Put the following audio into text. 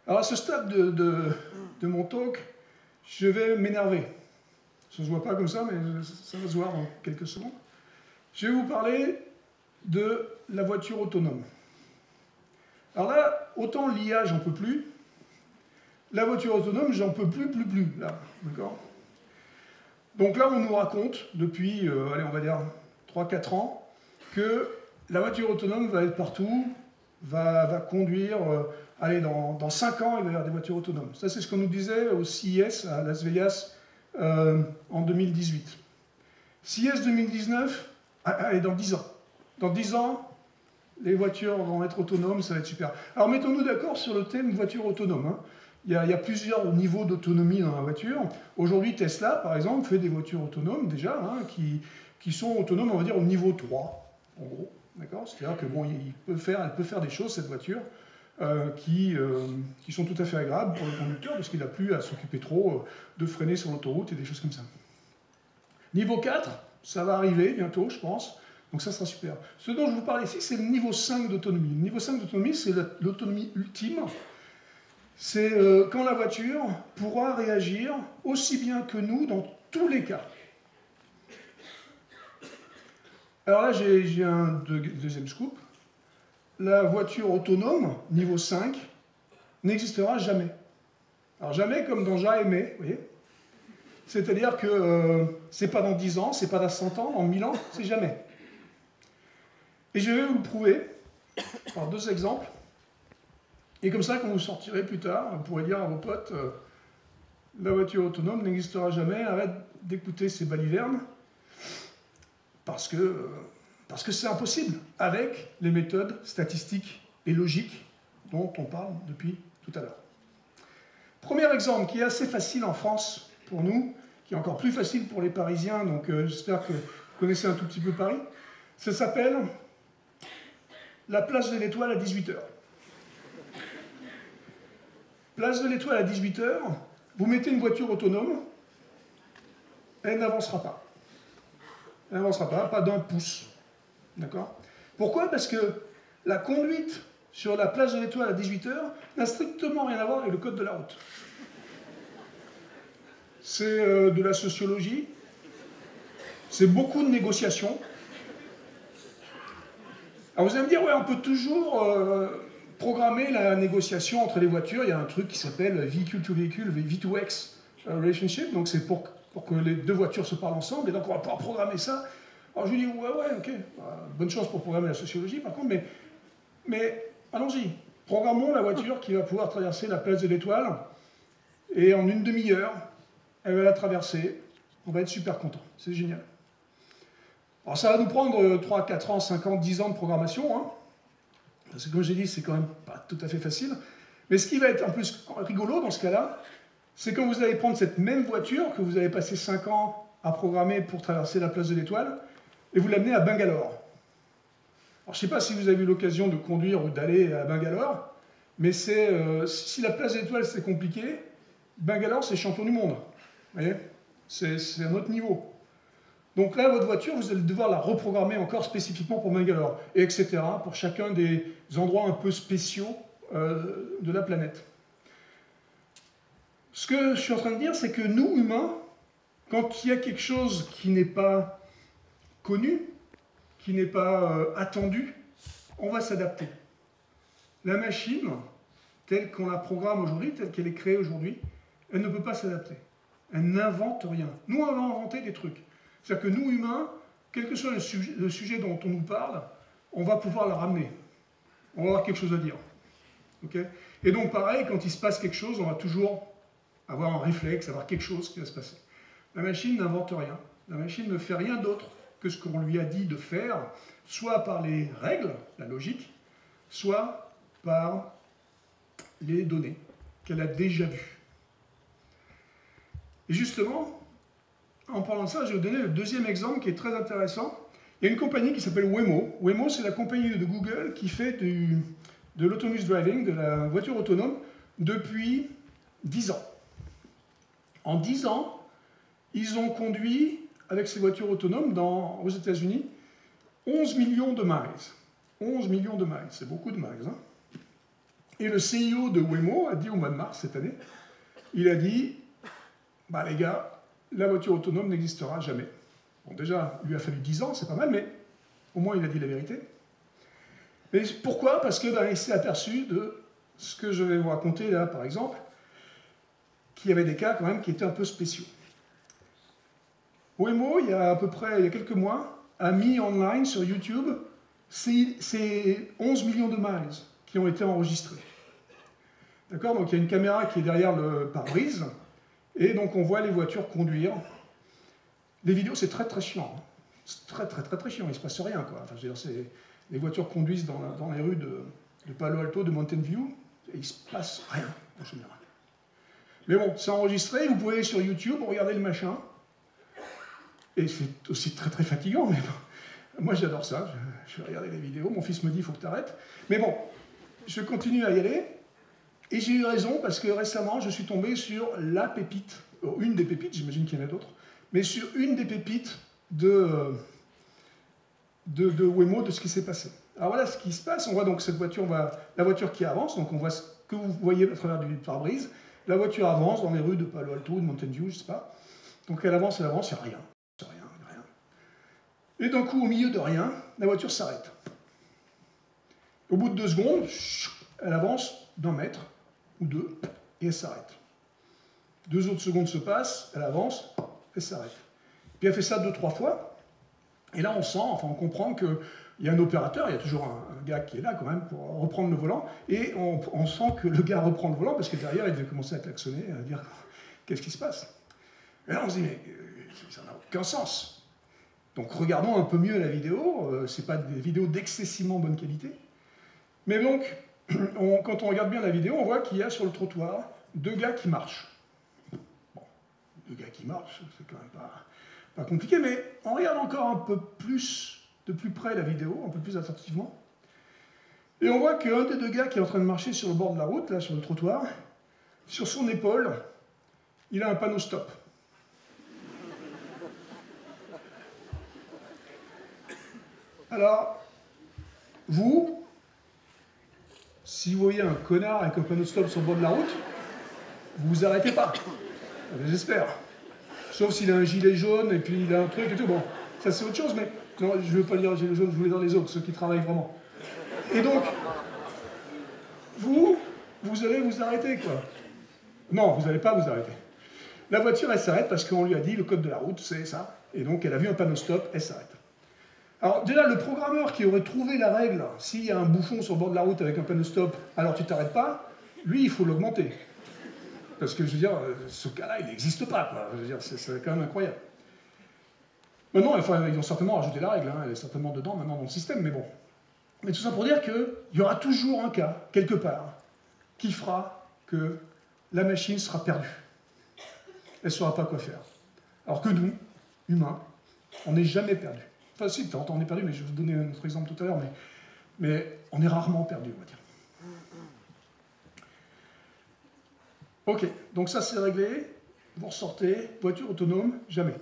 Alors à ce stade de mon talk, je vais m'énerver. Ça ne se voit pas comme ça, mais ça va se voir dans quelques secondes. Je vais vous parler de la voiture autonome. Alors là, autant l'IA, j'en peux plus. La voiture autonome, j'en peux plus, là, d'accord? Donc là, on nous raconte, depuis, allez, on va dire 3-4 ans, que la voiture autonome va être partout, va conduire, allez, dans 5 ans, il va y avoir des voitures autonomes. Ça, c'est ce qu'on nous disait au CES à Las Vegas en 2018. CES 2019, allez, dans 10 ans. Dans 10 ans, les voitures vont être autonomes, ça va être super. Alors mettons-nous d'accord sur le thème voiture autonome. Hein. Il y a plusieurs niveaux d'autonomie dans la voiture. Aujourd'hui, Tesla, par exemple, fait des voitures autonomes déjà, hein, qui sont autonomes, on va dire, au niveau 3, en gros. C'est-à-dire que bon, elle peut faire des choses, cette voiture, qui sont tout à fait agréables pour le conducteur, parce qu'il n'a plus à s'occuper trop de freiner sur l'autoroute et des choses comme ça. Niveau 4, ça va arriver bientôt, je pense. Donc ça sera super. Ce dont je vous parle ici, c'est le niveau 5 d'autonomie. Le niveau 5 d'autonomie, c'est l'autonomie ultime. C'est quand la voiture pourra réagir aussi bien que nous dans tous les cas. Alors là, j'ai un deuxième scoop. La voiture autonome, niveau 5, n'existera jamais. Alors jamais comme dans jamais, vous voyez. C'est-à-dire que c'est pas dans 10 ans, c'est pas dans 100 ans, dans 1000 ans, c'est jamais. Et je vais vous le prouver par 2 exemples. Et comme ça, quand vous sortirez plus tard, vous pourrez dire à vos potes la voiture autonome n'existera jamais, arrête d'écouter ces balivernes, parce que c'est impossible, avec les méthodes statistiques et logiques dont on parle depuis tout à l'heure. Premier exemple qui est assez facile en France pour nous, qui est encore plus facile pour les Parisiens, donc j'espère que vous connaissez un tout petit peu Paris. Ça s'appelle la place de l'Étoile à 18h. Place de l'Étoile à 18h, vous mettez une voiture autonome, elle n'avancera pas. Elle n'avancera pas d'un pouce. D'accord? Pourquoi? Parce que la conduite sur la place de l'Étoile à 18h n'a strictement rien à voir avec le code de la route. C'est de la sociologie, c'est beaucoup de négociations. Alors vous allez me dire, ouais, on peut toujours programmer la négociation entre les voitures. Il y a un truc qui s'appelle véhicule to véhicule, V2X relationship, donc c'est pour que les 2 voitures se parlent ensemble, et donc on va pouvoir programmer ça. Alors je lui dis, ouais, ok, bonne chance pour programmer la sociologie par contre, mais allons-y, programmons la voiture qui va pouvoir traverser la place de l'Étoile, et en une demi-heure, elle va la traverser, on va être super content, c'est génial. Alors ça va nous prendre 3, 4 ans, 5 ans, 10 ans de programmation, hein, parce que comme j'ai dit, c'est quand même pas tout à fait facile, mais ce qui va être en plus rigolo dans ce cas-là, c'est quand vous allez prendre cette même voiture que vous avez passé 5 ans à programmer pour traverser la place de l'Étoile, et vous l'amenez à Bangalore. Alors je ne sais pas si vous avez eu l'occasion de conduire ou d'aller à Bangalore, mais si la place de l'Étoile c'est compliqué, Bangalore c'est champion du monde. Vous voyez, c'est un autre niveau. Donc là, votre voiture, vous allez devoir la reprogrammer encore spécifiquement pour Bangalore, et etc., pour chacun des endroits un peu spéciaux de la planète. Ce que je suis en train de dire, c'est que nous, humains, quand il y a quelque chose qui n'est pas connu, qui n'est pas attendu, on va s'adapter. La machine, telle qu'on la programme aujourd'hui, telle qu'elle est créée aujourd'hui, elle ne peut pas s'adapter. Elle n'invente rien. Nous, on va inventer des trucs. C'est-à-dire que nous, humains, quel que soit le sujet dont on nous parle, on va pouvoir le ramener. On va avoir quelque chose à dire. Okay? Et donc, pareil, quand il se passe quelque chose, on va toujours avoir un réflexe, avoir quelque chose qui va se passer. La machine n'invente rien. La machine ne fait rien d'autre que ce qu'on lui a dit de faire, soit par les règles, la logique, soit par les données qu'elle a déjà vues. Et justement, en parlant de ça, je vais vous donner le deuxième exemple qui est très intéressant. Il y a une compagnie qui s'appelle Waymo. Waymo, c'est la compagnie de Google qui fait de l'autonomous driving, de la voiture autonome, depuis 10 ans. En 10 ans, ils ont conduit, avec ces voitures autonomes, aux États-Unis, 11 millions de miles. 11 millions de miles, c'est beaucoup de miles. Hein. Et le CIO de Waymo a dit au mois de mars cette année, il a dit, bah les gars, la voiture autonome n'existera jamais. Bon, déjà, il lui a fallu 10 ans, c'est pas mal, mais au moins il a dit la vérité. Mais pourquoi? Parce que il s'est aperçu de ce que je vais vous raconter là, par exemple, qu'il y avait des cas quand même qui étaient un peu spéciaux. Waymo, il y a à peu près, il y a quelques mois, a mis en ligne sur YouTube ces 11 millions de miles qui ont été enregistrés. D'accord? Donc il y a une caméra qui est derrière le pare-brise, et donc on voit les voitures conduire. Les vidéos, c'est très très chiant. Hein. C'est très chiant, il ne se passe rien, quoi. Enfin, je veux dire, les voitures conduisent dans les rues de Palo Alto, de Mountain View, et il ne se passe rien, en général. Mais bon, c'est enregistré, vous pouvez aller sur YouTube, regarder le machin, et c'est aussi très très fatigant, mais bon, moi j'adore ça, je vais regarder les vidéos, mon fils me dit, il faut que tu arrêtes. Mais bon, je continue à y aller, et j'ai eu raison, parce que récemment, je suis tombé sur la pépite, une des pépites, j'imagine qu'il y en a d'autres, mais sur une des pépites de Waymo, de ce qui s'est passé. Alors voilà ce qui se passe, on voit donc cette voiture, la voiture qui avance, donc on voit ce que vous voyez à travers du pare-brise, la voiture avance dans les rues de Palo Alto, de Mountain View, je ne sais pas, donc elle avance, il n'y a rien. Et d'un coup, au milieu de rien, la voiture s'arrête. Au bout de 2 secondes, elle avance d'1 mètre ou 2, et elle s'arrête. 2 autres secondes se passent, elle avance, elle s'arrête. Puis elle fait ça 2-3 fois, et là on sent, enfin on comprend qu'il y a un opérateur, il y a toujours un gars qui est là quand même pour reprendre le volant, et on sent que le gars reprend le volant, parce que derrière il devait commencer à klaxonner, à dire qu'est-ce qui se passe. Et là on se dit, mais ça n'a aucun sens. Donc regardons un peu mieux la vidéo, ce n'est pas des vidéos d'excessivement bonne qualité, mais donc quand on regarde bien la vidéo, on voit qu'il y a sur le trottoir 2 gars qui marchent. Bon, 2 gars qui marchent, c'est quand même pas compliqué, mais on regarde encore un peu plus de plus près la vidéo, un peu plus attentivement, et on voit qu'un des 2 gars qui est en train de marcher sur le bord de la route, là sur le trottoir, sur son épaule, il a un panneau stop. Alors, vous, si vous voyez un connard avec un panneau stop sur le bord de la route, vous vous arrêtez pas. J'espère. Sauf s'il a un gilet jaune et puis il a un truc et tout. Bon, ça c'est autre chose, mais non, je ne veux pas dire gilet jaune, je voulais dire les autres, ceux qui travaillent vraiment. Et donc, vous allez vous arrêter, quoi. Non, vous n'allez pas vous arrêter. La voiture, elle s'arrête parce qu'on lui a dit le code de la route, c'est ça. Et donc, elle a vu un panneau stop, elle s'arrête. Alors déjà, le programmeur qui aurait trouvé la règle, s'il y a un bouchon sur le bord de la route avec un panneau stop, alors tu t'arrêtes pas, lui, il faut l'augmenter. Parce que, je veux dire, ce cas-là, il n'existe pas, quoi. Je veux dire, c'est quand même incroyable. Maintenant, enfin, ils ont certainement rajouté la règle, hein, elle est certainement dedans maintenant dans le système, mais bon. Mais tout ça pour dire qu'il y aura toujours un cas, quelque part, qui fera que la machine sera perdue. Elle ne saura pas quoi faire. Alors que nous, humains, on n'est jamais perdus. Enfin, si, on est perdu, mais je vais vous donner un autre exemple tout à l'heure, mais on est rarement perdu, on va dire. Ok, donc ça c'est réglé. Vous ressortez, voiture autonome, jamais.